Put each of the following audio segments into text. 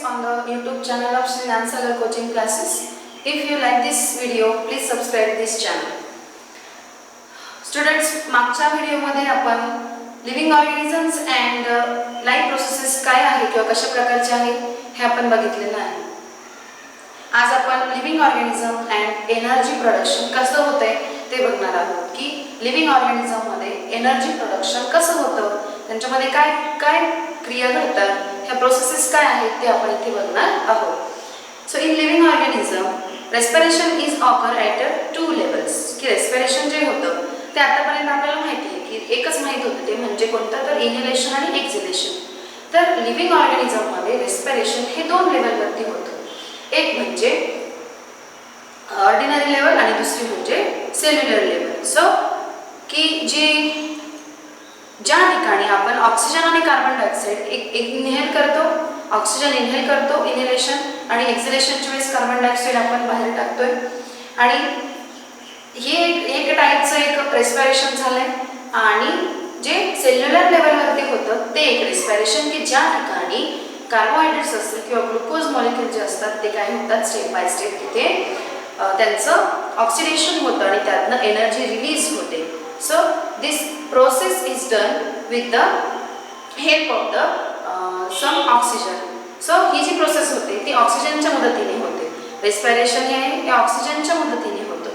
on the YouTube channel of Sri Nansagar Coaching Classes. If you like this video, please subscribe this channel. Students, मागच्या व्हिडिओमध्ये आपण living organisms and life processes काय आहे किंवा कशा प्रकारचे आहे हे आपण बघितलेलं आहे. आज आपण living organism and energy production कसं होतंय ते बघणार आहोत की लिव्हिंग ऑर्गॅनिझम मध्ये एनर्जी प्रोडक्शन कसं होतं, त्यांच्यामध्ये काय काय क्रिया घडतात, ह्या प्रोसेसेस काय आहेत ते आपण इथे बघणार आहोत. So in living organism respiration is occur at two levels. की रेस्पिरेशन जे होतं ते आतापर्यंत आपल्याला माहिती आहे की एकच माहित होतं, ते म्हणजे कोणतं तर इनहेलेशन आणि एक्झिलेशन. तर लिव्हिंग ऑर्गॅनिझम मध्ये रेस्पिरेशन हे दोन लेवलवरती होतं. एक म्हणजे ऑर्डिनरी लेवल आणि दुसरी म्हणजे सेल्युलर लेवल. सो की ज्या ठिकाणी आपण ऑक्सिजन आणि कार्बन डायऑक्साईड इनहेल करतो, ऑक्सिजन इनहेल करतो इनहेलेशन, आणि एक्झिलेशनच्या वेळेस कार्बन डायऑक्साईड आपण बाहेर टाकतोय, आणि हे एक टाईपचं एक रेस्पिरेशन झालंय. आणि जे सेल्युलर लेवलवरती होतं ते एक रेस्पिरेशन की ज्या ठिकाणी कार्बोहायड्रेट्स असतील किंवा ग्लुकोज मॉलिक्यूल जे असतात ते काय होतात, स्टेप बाय स्टेप तिथे त्यांचं ऑक्सिडेशन होतं आणि त्यातनं एनर्जी रिलीज होते. So this process is done with the help of the some oxygen. So ही जी प्रोसेस होते ती ऑक्सिजनच्या मदतीने होते. रेस्पिरेशन हे ऑक्सिजनच्या मदतीने होतं.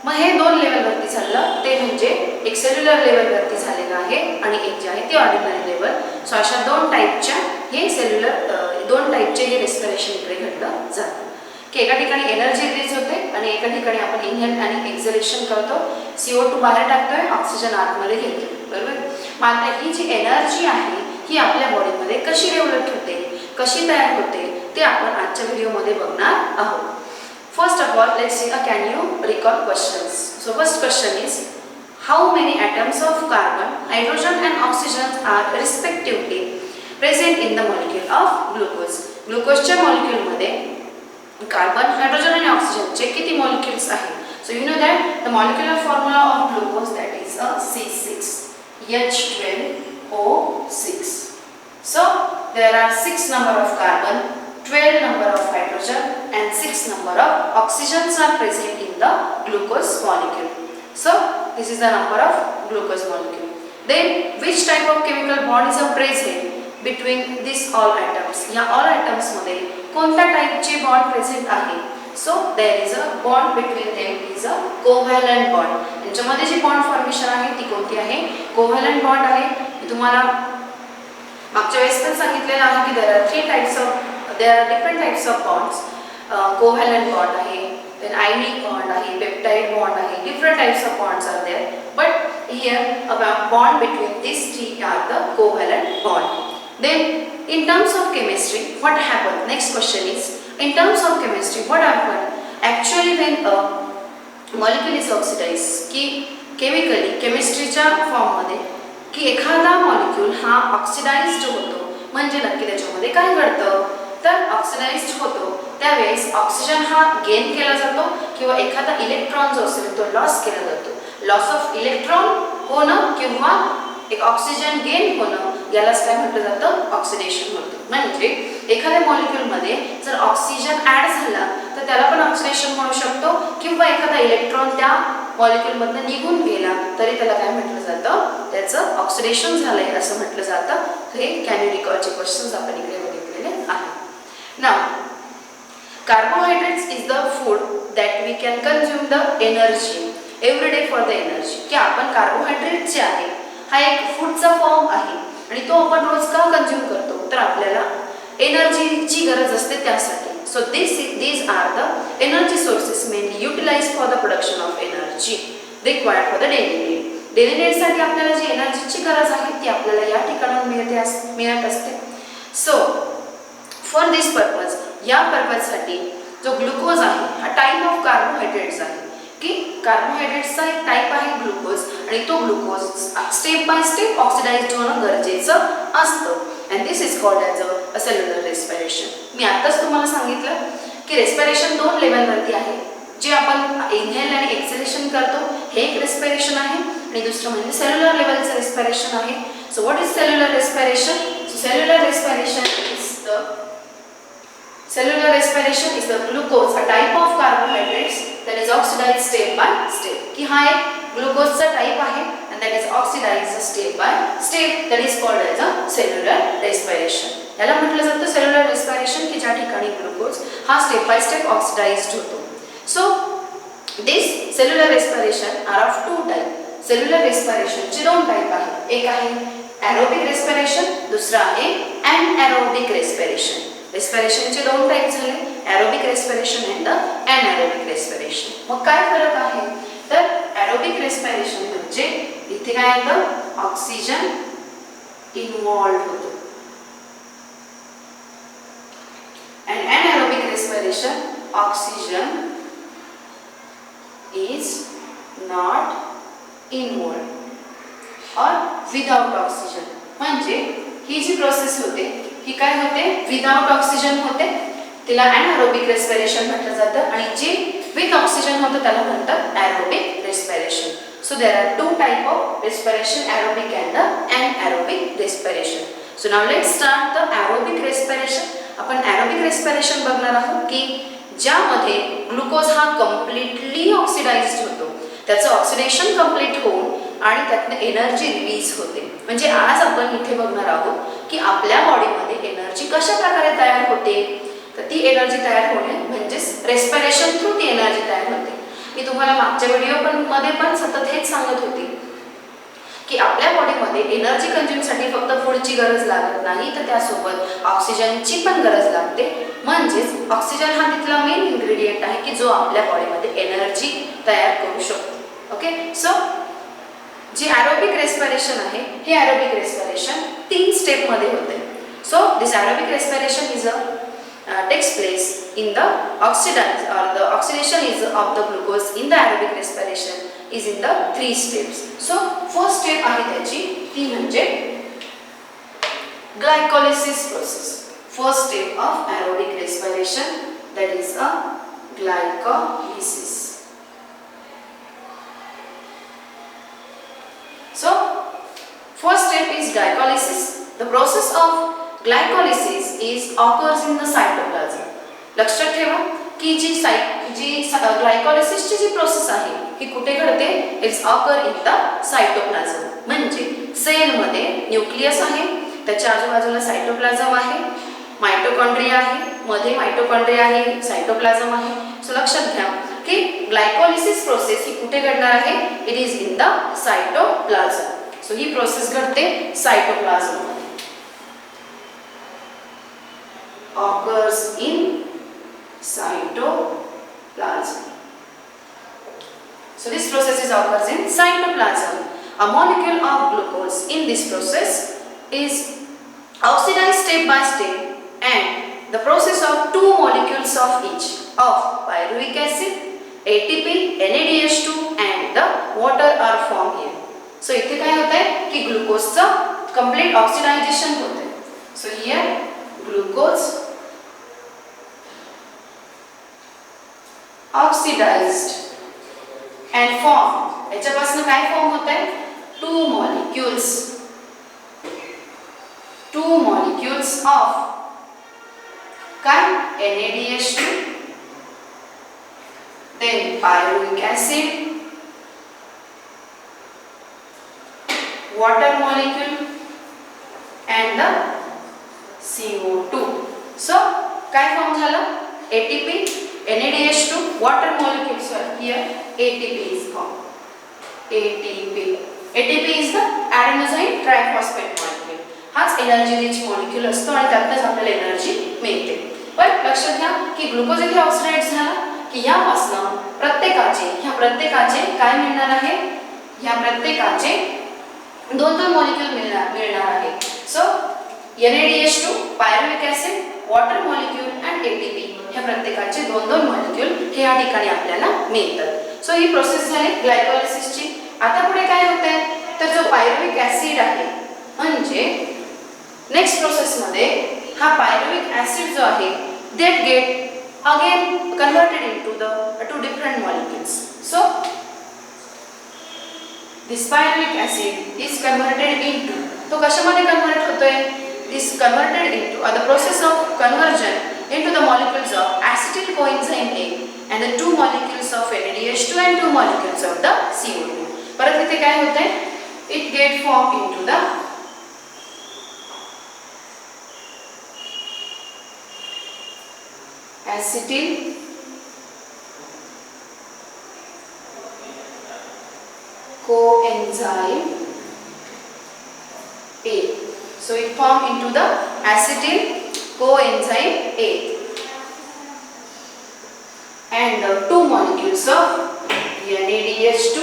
मग हे दोन लेवलवरती चाललं, ते म्हणजे एक सेल्युलर लेवलवरती झालेलं आहे आणि एक जे आहे ते ऑर्डिनरी लेवल. सो अशा दोन टाईपच्या हे सेल्युलर दोन टाईपचे हे रेस्पिरेशन इकडे घडलं जातं की एका ठिकाणी एनर्जी रिलीज होते आणि एका ठिकाणी आपण इनहेल आणि एक्झिलेशन करतो, CO2 बाहेर टाकतोय, ऑक्सिजन आतमध्ये घेतो, बरोबर. मग आता ही जी एनर्जी आहे ही आपल्या बॉडीमध्ये कशी डेव्हलप होते, कशी तयार होते ते आपण आजच्या व्हिडिओमध्ये बघणार आहोत. First of all, let's see, can you recall questions? So first question is, how many atoms of carbon, hydrogen and oxygen are respectively present in the molecule of glucose? ग्लुकोजच्या मॉलिक्यूलमध्ये कार्बन, हायड्रोजन आणि ऑक्सिजनचे किती molecules आहेत? So you know that the molecular formula of glucose, that is a C6H12O6. So there are 6 number of carbon, 12 number of hydrogen and 6 number of oxygens are present in the glucose molecule. So this is the number of glucose molecule. Then which type of chemical bonds are present between these all atoms? या all atoms मध्ये कोणत्या टाइपचे bond present आहे? So there is a bond between them is a covalent bond. यांच्यामध्ये जी bond formation आहे ती कोणती आहे? कोव्हॅलंट बॉन्ड आहे. मी तुम्हाला मागच्या वेळेस पण सांगितलेलं आहे की there are different types of bonds. Covalent bond आहे, then ionic bond आहे, peptide bond आहे, different types of bonds are there. But here a bond between these three are the covalent bond. Then in terms of chemistry, what happened? Next question is, in terms of chemistry, what happened actually when a molecule is oxidized? की chemically केमिस्ट्रीच्या फॉर्ममध्ये की एखादा molecule हा oxidised होतो म्हणजे नक्की त्याच्यामध्ये काय घडतं, तर ऑक्सिडाइज्ड होतो त्यावेळेस ऑक्सिजन हा गेन केला जातो किंवा एखादा इलेक्ट्रॉन जो असेल तो लॉस केला जातो. लॉस ऑफ इलेक्ट्रॉन होणं किंवा एक ऑक्सिजन गेन होणं यालाच काय म्हटलं जातं, ऑक्सिडेशन होतं. म्हणजे एखाद्या मॉलिक्यूलमध्ये जर ऑक्सिजन ॲड झाला तर त्याला पण ऑक्सिडेशन म्हणू शकतो, किंवा एखादा इलेक्ट्रॉन त्या मॉलिक्यूलमधनं निघून गेला तरी त्याला काय म्हटलं जातं, त्याचं ऑक्सिडेशन झालंय असं म्हटलं जातं. हे कॅन यू रिकॉलचे क्वेश्चन्स आपण इकडे बघितलेले आहेत. Now, carbohydrates is the food that we can consume the energy every day for the energy. की आपण कार्बोहायड्रेट जे आहे हा एक फूडचा फॉर्म आहे आणि तो आपण रोज का कंझ्युम करतो, तर आपल्याला एनर्जीची गरज असते त्यासाठी. So these are the energy sources mainly utilized for the production of energy required for the daily need. Daily नीडसाठी आपल्याला जी एनर्जीची गरज आहे ती आपल्याला या ठिकाणाहून मिळत असते. सो फॉर दिस पर्पज, या पर्पजसाठी जो ग्लुकोज आहे हा टाईप ऑफ कार्बोहायड्रेट्स आहे की कार्बोहायड्रेट्सचा एक टाईप आहे ग्लुकोज, आणि तो glucose step by step oxidized होणं गरजेचं असतं. And this is called as a cellular respiration. मी आत्ताच तुम्हाला सांगितलं की रेस्पिरेशन दोन लेवलवरती आहे. जे आपण इनहेल आणि एक्झिलेशन करतो हे एक रेस्पिरेशन आहे, आणि दुसरं म्हणजे सेल्युलर लेवलचं रेस्पिरेशन आहे. So what is cellular respiration? So cellular respiration is the Cellular respiration is the glucose, a type of carbohydrates that is oxidized step by step. की हा एक ग्लुकोजचा टाइप आहे and that is oxidized step by step, that is called as a cellular respiration. याला म्हटलं जातं cellular respiration की ज्या ठिकाणी ग्लुकोज हा स्टेप बाय स्टेप ऑक्सिडाइज्ड होतो. So this cellular respiration are of two type. cellular respiration चे दोन टाइप आहेत. एक आहे aerobic respiration, दुसरा आहे anaerobic respiration. रेस्पिरेशन चे दोन टाइप झाले, aerobic respiration end anaerobic respiration. मग काय फरक आहे तर एरोबिक रेस्पिरेशन म्हणजे इथे काय येतं ऑक्सिजन इन्व्हॉल्व्ड होतो and anaerobic respiration oxygen is not involved or without oxygen. म्हणजे ही जी प्रोसेस होते ही काय होते विदाउट ऑक्सिजन होते, तिला anaerobic respiration म्हटलं जातं आणि जी विथ ऑक्सिजन होतं त्याला म्हणतात aerobic respiration. So there are two type of respiration, aerobic and anaerobic respiration. So now let's start the aerobic respiration. आपण aerobic respiration बघणार आहोत की ज्यामध्ये ग्लुकोज हा कम्प्लिटली ऑक्सिडाइज्ड होतो, त्याचं ऑक्सिडेशन कंप्लीट होऊन आणि त्यातनं एनर्जी रिलीज होते. म्हणजे आज आपण इथे बघणार आहोत की आपल्या बॉडीमध्ये एनर्जी कशा प्रकारे तयार होते. तर ती एनर्जी तयार होणे म्हणजेच रेस्पिरेशन थ्रू ती एनर्जी तयार होते. मी तुम्हाला मागच्या मध्ये पण सतत हेच सांगत होते की आपल्या बॉडीमध्ये एनर्जी कंझ्युमसाठी फक्त फूडची गरज लागत नाही तर त्यासोबत ऑक्सिजनची पण गरज लागते. म्हणजेच ऑक्सिजन हा तिथला मेन इन्ग्रेडियंट आहे की जो आपल्या बॉडीमध्ये एनर्जी तयार करू शकतो. ओके, सो जे एरोबिक रेस्पिरेशन आहे हे एरोबिक रेस्पिरेशन 3 स्टेप मध्ये होते. So this aerobic respiration is takes place in the oxidation or the oxidation is of the glucose in the aerobic respiration is in the 3 steps. So first step आहे त्याची ती म्हणजे glycolysis process. First step of aerobic respiration, that is a glycolysis. So first step is glycolysis. The process of glycolysis is occurs in the cytoplasm. लक्षात ठेवा की जी ग्लायकोलिसिसची जी process आहे ही कुठे घडते, it's occur in the cytoplasm. म्हणजे sale मध्ये nucleus आहे, त्याच्या आजूबाजूला सायटोप्लाझम आहे, मायटोकॉन्ड्रिया आहे, मध्ये मायटोकॉन्ड्रिया आहे, सायटोप्लाझम आहे. सो लक्षात घ्या की ग्लायकोलिसिस प्रोसेस ही कुठे घडणार आहे, it is in the cytoplasm. So he process घडते सायटोप्लाझम मध्ये. occurs in cytoplasm. So this process is occurs in cytoplasm. A molecule of glucose in this process is oxidized step by step and the process of 2 molecules of each of pyruvic acid, ATP, NADH2 and the water are formed here. So इथे काय होतंय की ग्लुकोजचं complete oxidization होतंय. So here glucose oxidized and formed. याच्यापासून काय form होतंय 2 molecules of काय NADH2, then pyruvic acid, water molecule and the CO2. So काय फॉर्म झालं ATP, NADH2, water molecules are here, ATP is formed. ATP is the adenosine triphosphate molecule. हाच energy rich molecule असतो आणि त्यातच आपल्याला energy मिळते. पण लक्षात घ्या की ग्लुकोज इथे ऑक्सिडाइज झाला की यापासून प्रत्येकाचे काय मिळणार आहे, ह्या प्रत्येकाचे 2 मॉलिक्यूल मिळणार आहे. So NADH2, pyruvic acid, water molecule and ATP ह्या प्रत्येकाचे 2 मॉलिक्यूल हे या ठिकाणी आपल्याला मिळतात. सो ही प्रोसेस झाली ग्लायकोलिसिसची. आता पुढे काय होतंय तर जो पायरुविक ऍसिड आहे म्हणजे नेक्स्ट प्रोसेस मध्ये हा पायरुविक ऍसिड जो आहे that get again converted into the 2 different molecules. So this pyruvic acid is converted into, तो कशामध्ये कन्वर्ट होतोय, this converted into the process of conversion into the molecules of acetyl coenzyme A and the 2 molecules of NADH2 and 2 molecules of the CO2. परत इथे काय होते? It get formed into the acetyl coenzyme A. So it formed into the acetyl coenzyme A and the 2 molecules of NADH2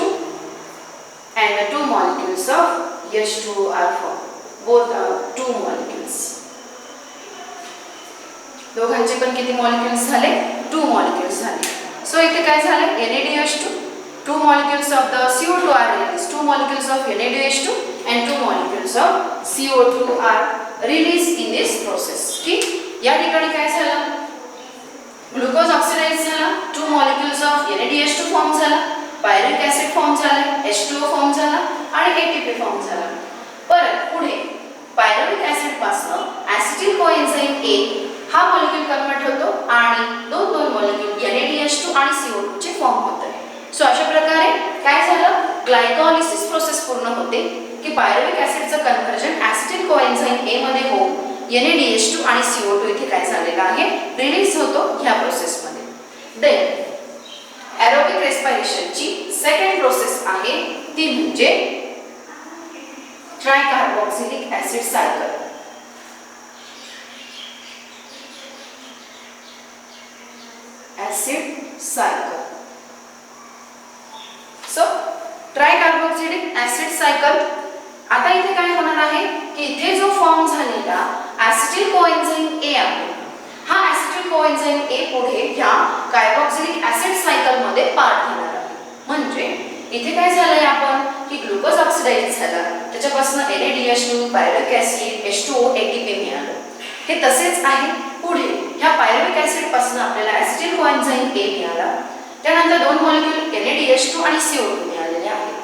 and the 2 molecules of H2O are formed. Both are 2 molecules. दोघांचे पण किती molecules झाले? 2 molecules झाले. So इथे काय झाले? NADH2, 2 molecules of the CO2 are released. 2 molecules of NADH2 and 2 molecules of CO2 are released in this process. ठीक? या ठिकाणी काय झालं? ग्लुकोज ऑक्सिडाइज झाला, 2 molecules of NADH2 फॉर्म झाला, पायरिक ऍसिड फॉर्म झाला, H2O फॉर्म झाला आणि ATP फॉर्म झाला. परत पुढे पायरुविक ऍसिड पासून ऍसिटिल कोएन्झाइम A हा मॉलिक्यूल कन्वर्ट होतो आणि दोन मॉलिक्यूल NADH2 आणि CO2 चे फॉर्म होतात. सो अशा प्रकारे काय झालं? ग्लायकोलिसिस प्रोसेस पूर्ण होते की पायरुविक ऍसिडचं कन्व्हर्जन ऍसिटिल कोएन्झाइम A मध्ये होऊन NADH2 आणि CO2 इथे काय झालेला आहे? रिलीज होतो ह्या प्रोसेस मध्ये. देन एरोबिक रेस्पिरेशनची सेकंड प्रोसेस आहे ती म्हणजे tricarboxylic acid cycle. Acid cycle. So tricarboxylic acid cycle आता इथे काय होणार आहे की इथे जो फॉर्म झालेला ऍसिटिल कोएन्झाइम A आहे हा ऍसिटिल कोएन्झाइम A पुढे ह्या कार्बोक्सिलिक ऍसिड सायकल मध्ये पार्ट घेणार आहे. म्हणजे इथे काय झालंय आपण की ग्लुकोज ऑक्सिडाइज झाला त्याच्यापासून NADH2 pyruvic acid H2O ATP मिळालं. हे तसेच आहे पुढे ह्या पायरुविक ऍसिड पासून आपल्याला ऍसिटिल कोएन्झाइम A मिळाला. त्यानंतर 2 मॉलिक्यूल NADH2 आणि CO2 मिळालेले आहेत.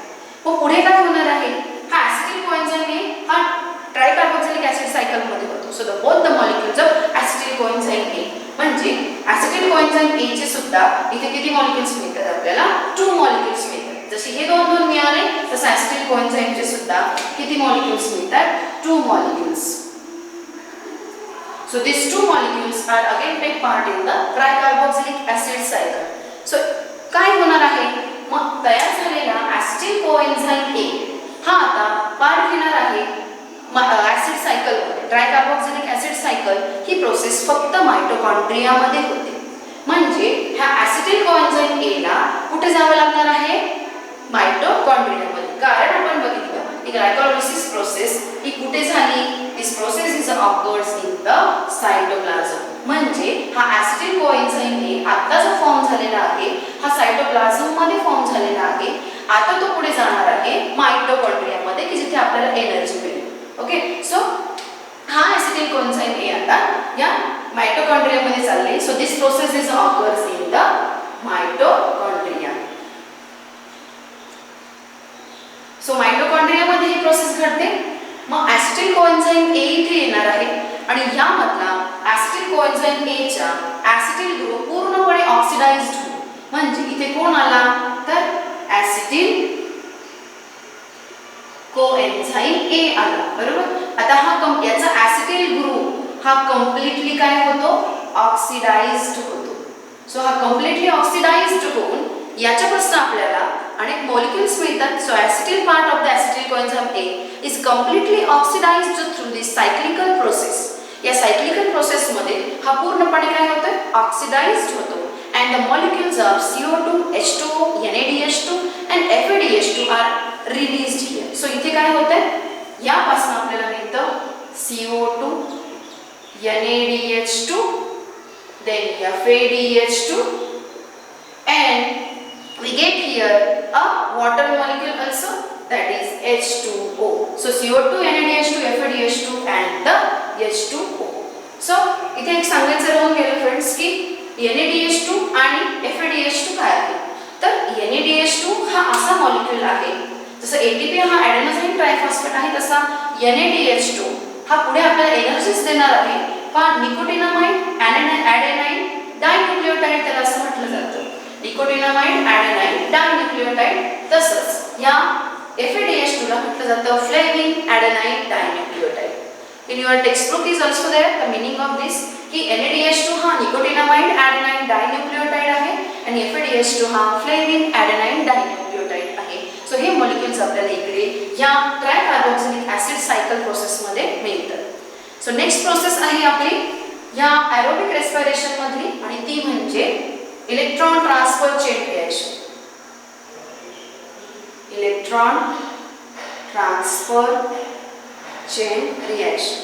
मग पुढे काय होणार आहे? हा ऍसिटिल कोएन्झाइम A हा ट्रायकार्बोक्सिलिक ऍसिड सायकल मध्ये होतो. So the both the molecules of acetyl coenzyme A म्हणजे ऍसिटिल कोएन्झाइम A चे सुद्धा इथे किती मॉलिक्यूल्स मिळतात आपल्याला? 2 मॉलिक्यूल्स मिळतात. जसे हे दोन मिळाले तसं ऍसिटिल कोएन्झाइम चे सुद्धा किती मॉलिक्यूल्स मिळतात? 2 molecules. So these 2 molecules are again take part in the tricarboxylic acid cycle. So काय होणार आहे? मग तयार झालेला ऍसिटिल कोएन्झाइम A हा आता पार्ट घेणार आहे ऍसिड सायकल मध्ये. ट्रायकार्बोक्सिलिक ऍसिड सायकल ही प्रोसेस फक्त मायटोकॉन्ड्रिया मध्ये होते. म्हणजे ह्या ऍसिटिल कोएन्झाइम A ला कुठे जावं लागणार आहे? मायटोकॉन्ड्रिया मध्ये. कारण आपण बघितलं की ग्लायकोलिसिस प्रोसेस ही कुठे झाली? This process is occurs in the cytoplasm. म्हणजे हा ऍसिटिल कोएन्झाइम A आता जो फॉर्म झालेला आहे हा सायटोप्लाझम मध्ये फॉर्म झालेला आहे. आता तो पुढे जाणार आहे मायटोकॉन्ड्रिया मध्ये की जिथे आपल्याला एनर्जी मिळेल. ओके. सो हा ऍसिटिल कोएन्झाइम A आता या मायटोकॉन्ड्रिया मध्ये चालले. So this process is occurs in the mitochondria. So mitochondria मध्ये ही प्रोसेस घडते. मग ऍसिटिल कोएन्झाइम A इथे येणार आहे आणि यामधला ऍसिटिल कोएन्झाइम A च्या ऍसिटिल ग्रुप पूर्णपणे ऑक्सिडाइज्ड होईल. म्हणजे इथे कोण आला? तर ऍसिटिल कोएन्झाइम A आला. बरोबर. आता हा याचा ऍसिटिल ग्रुप हा कंप्लीटली काय होतो? ऑक्सिडाइज्ड होतो. सो हा कंप्लीटली ऑक्सिडाइज्ड होऊन याच्यापासून आपल्याला अनेक मॉलिक्यूल्स मिळतात. So acetyl part of the acetyl coenzyme A is completely oxidized through this cyclical process. या सायक्लिकल प्रोसेस मध्ये हा पूर्णपणे काय होतं? ऑक्सिडाइज्ड होतो. and the molecules of CO2, H2O, NADH2 and FADH2 are released here. So इथे काय होतं? यापासून आपल्याला मिळतं CO2, NADH2, then FADH2 and we get here a water molecule also, that is H2O. So CO2, NADH2, FADH2 and the H2O. So इथे एक सांगायचं राहून गेलं फ्रेंड्स की NADH2 आणि FADH2 काय आहे? तर NADH2 हा असा मॉलिक्यूल आहे जसं ATP हा ॲडेनोसिन ट्रायफॉस्फेट आहे तसा NADH2 हा पुढे आपल्याला एनर्जीज देणार आहे पहा निकोटिनामाइड ॲडेनाइन डायन्यूक्लियोटाइड त्याला असं म्हटलं जातं. Nicotinamide adenine dinucleotide. तसंच या FADH2 ला म्हटलं जातं flavin adenine dinucleotide. In your textbook is also there the meaning of this की NADH2 हा निकोटिनामाइड ॲडेनाइन डायन्यूक्लियोटाइड आहे आणि FADH2 हा फ्लेविन ॲडेनाइन डायन्यूक्लियोटाइड आहे. सो हे मॉलिक्युल्स आपल्याला इकडे या ट्रायकार्बोक्सिलिक ऍसिड सायकल प्रोसेस मध्ये मिळतात. सो नेक्स्ट प्रोसेस आहे आपली या एरोबिक रेस्पिरेशन मधली आणि ती म्हणजे electron transfer chain reaction. Electron transfer chain reaction.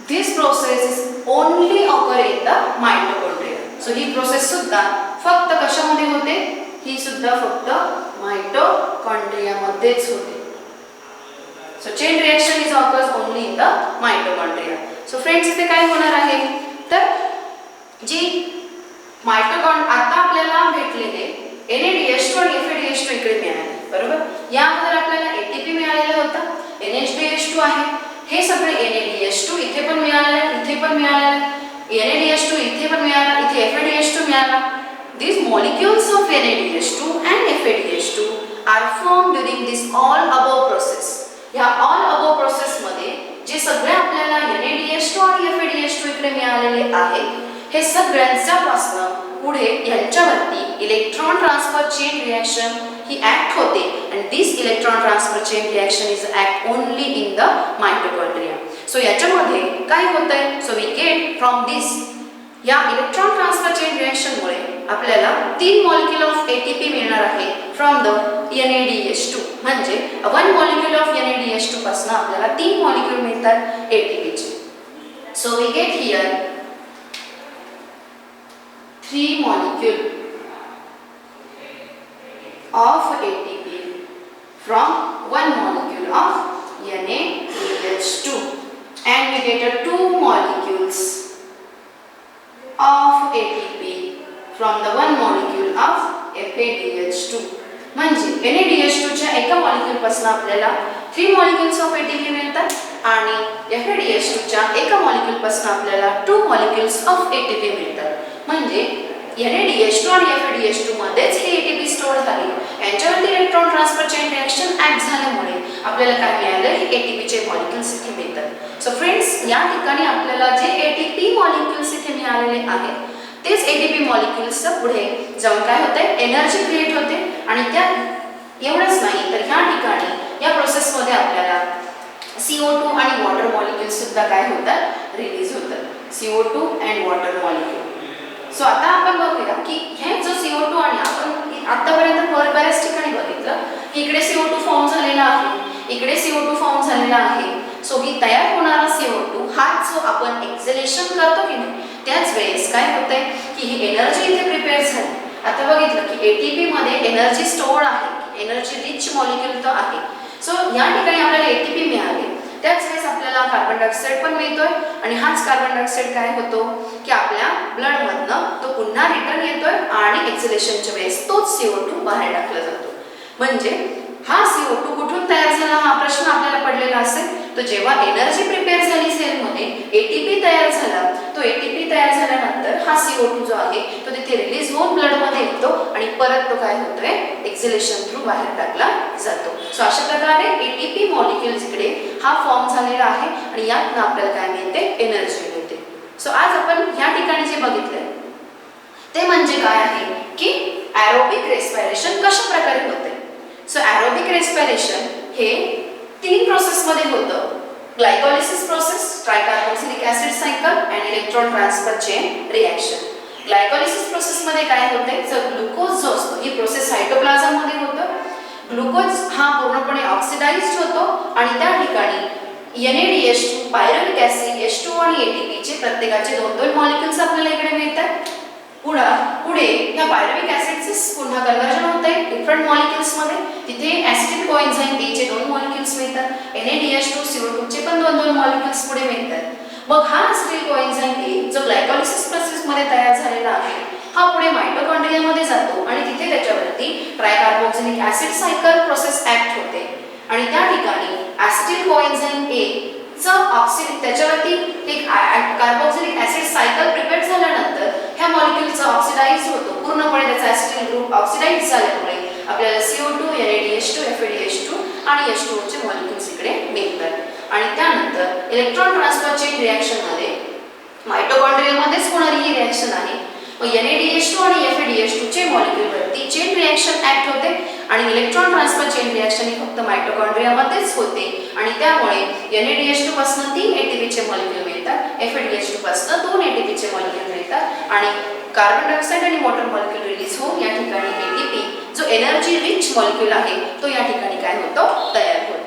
This process is only occur in the mitochondria. So he process सुद्धा फक्त कशामध्ये होते? ही सुद्धा फक्त माइटोकॉन्ड्रिया मध्येच होते. So chain reaction is occurs only in the mitochondria. So friends इथे काय होणार आहे? तर जी आता आपल्याला भेटलेले NADH2 आणि FADH2 इकडे मिळाले बरोबर. या अगोदर आपल्याला ATP मिळालेलं होतं, NADH2 आहे. हे सगळे NADH2 इथे पण मिळालेलं, इथे पण मिळालेलं, NADH2 इथे पण मिळाला, इथे FADH2 मिळाला. These molecules of NADH2 and FADH2 are formed during this all above process. या all above process मध्ये जे सगळे आपल्याला NADH2 आणि FADH2 इकडे मिळालेले आहे हे सगळ्यांच्या पासून पुढे यांच्यावरती इलेक्ट्रॉन ट्रान्सफर चेन रिएक्शन ही ऍक्ट होते आणि this electron transfer chain reaction is act only in the mitochondria. So याच्यामध्ये काय होतंय? So we get from this या इलेक्ट्रॉन ट्रान्सफर चेन रिएक्शन मुळे आपल्याला 3 मॉलिक्यूल ऑफ ATP मिळणार आहे फ्रॉम द NADH2. म्हणजे 1 मॉलिक्यूल ऑफ NADH2 पासून आपल्याला 3 मॉलिक्यूल मिळतात ATP चे. So we get here 3 molecule of ATP from 1 molecule of NADH2 and we get 2 molecules of ATP from the 1 molecule of FADH2. म्हणजे NADH2 च्या एका molecule पासून आपल्याला 3 molecules of ATP मिळतात आणि FADH2 च्या एका मॉलिक्यूल पासून आपल्याला 2 molecules of ATP मिळतात. म्हणजे NADH2 आणि FADH2 मध्येच हे ATP स्टोअर झाले. यांच्यावरती electron transfer chain reaction act झाल्यामुळे आपल्याला काय मिळालं? हे ATP चे मॉलिक्युल्स इथे मिळतात. सो फ्रेंड्स या ठिकाणी आपल्याला जे ATP मॉलिक्युल्स इथे मिळालेले आहेत तेच ATP मॉलिक्युल्स पुढे जाऊन काय होतंय? एनर्जी क्रिएट होते आणि त्या एवढंच नाही तर ह्या ठिकाणी या प्रोसेस मध्ये आपल्याला CO2 आणि वॉटर मॉलिक्युल्स सुद्धा काय होतात? रिलीज होतात. CO2 and water molecule. So आता आपण बघूया की हे जो CO2 आणि आपण आतापर्यंत बऱ्याच ठिकाणी बघितलं की इकडे CO2 फॉर्म झालेला आहे, इकडे CO2 फॉर्म झालेला आहे. सो ही तयार होणारा CO2 हा जो आपण एक्झलेशन करतो की नाही त्याच वेळेस काय होतंय की ही एनर्जी इथे प्रिपेअर झाली. आता बघितलं की ATP मध्ये एनर्जी स्टोअर्ड आहे, एनर्जी रिच मॉलिक्युल तर आहे. सो या ठिकाणी आपल्याला ATP मिळाले त्याच वेळेस आपल्याला कार्बन डायऑक्साईड पण मिळतोय आणि हाच कार्बन डायऑक्साईड काय होतो की आपल्या ब्लड मधनं तो पुन्हा रिटर्न येतोय आणि एक्झलेशनच्या वेळेस तोच CO2 बाहेर टाकला जातो. म्हणजे हा CO2 कुठून तयार झाला हा प्रश्न आपल्याला पडलेला असेल. तर जेव्हा एनर्जी प्रिपेअर झाली सेलमध्ये ATP तयार झाला, तो ATP तयार झाल्यानंतर हा CO2 जो आहे तो तिथे रिलीज होऊन ब्लड मध्ये येतो आणि परत तो काय होतोय? एक्झलेशन थ्रू बाहेर टाकला जातो. सो अशा प्रकारे ATP मॉलिक्युल्स इकडे हा फॉर्म झालेला आहे आणि यातनं आपल्याला काय मिळते? एनर्जी मिळते. सो आज आपण ह्या ठिकाणी जे बघितलंय ते म्हणजे काय आहे की एरोबिक रेस्पिरेशन कशा प्रकारे होते. सो एरोबिक रेस्पिरेशन हे 3 प्रोसेस मध्ये होतं. ग्लायकोलिसिस प्रोसेस, ट्रायकार्बोक्सिलिक ऍसिड सायकल आणि electron transfer chain reaction. Glycolysis process मध्ये काय होते? जर ग्लुकोज जो असतो ही प्रोसेस सायटोप्लाझम मध्ये होतं. ग्लुकोज हा पूर्णपणे ऑक्सिडाइज्ड होतो आणि त्या ठिकाणी NADH2, पायरुव्हिक ऍसिड, H2 आणि ATP चे प्रत्येकाचे 2-2 मॉलिक्युल्स आपल्याला इकडे मिळतात. पुढे या पायरुव्हिक ऍसिडचे पुन्हा कन्वर्जन होते डिफरंट मॉलिक्युल्स मध्ये. तिथे ऍसिटिक कोएन्झाइम A चे 2 मॉलिक्युल्स मिळतात. NADH2, CO2 चे पण 2-2 मॉलिक्युल्स पुढे मिळतात. मग हा ऍसिटिक कोएन्झाइम A जो ग्लायकोलिसिस प्रोसेस मध्ये तयार झालेला आहे हा पुढे माइटोकॉन्ड्रिया मध्ये जातो आणि तिथे त्याच्यावरती ट्रायकार्बोक्सिलिक ऍसिड सायकल प्रोसेस ऍक्ट होते आणि त्या ठिकाणी ॲसिटिल कोएन्झाइम ए त्याच्यावरती एक कार्बोक्सिलिक ऍसिड सायकल प्रिपेअर झाल्यानंतर ह्या मॉलिक्यूलचा ऑक्सिडाइज होतो, पूर्णपणे त्याचा ऍसिटिल ग्रुप ऑक्सिडाइज झाल्यामुळे आपल्याला CO2, NADH2, FADH2 आणि H2O चे मॉलिक्यूल्स इकडे मिळतात. आणि त्यानंतर इलेक्ट्रॉन ट्रान्सफर चेन रिॲक्शन मध्ये मायटोकॉन्ड्रियामध्येच होणारी ही रिॲक्शन आहे. NADH2 आणि FADH2 चे मॉलिक्यूल वरती चेन रिॲक्शन ऍक्ट होते आणि इलेक्ट्रॉन ट्रान्सफर चेन रिॲक्शन ही फक्त मायटोकॉन्ड्रियामध्येच होते आणि त्यामुळे NADH2 पासून 3 ATP चे मॉलिक्यूल मिळतात, FADH2 पासून 2 ATP चे मॉलिक्यूल मिळतात आणि कार्बन डायऑक्साइड आणि वॉटर मॉलिक्यूल रिलीज होऊन या ठिकाणी ATP जो एनर्जी रिच मॉलिक्यूल आहे तो या ठिकाणी काय होतो, तयार होतो.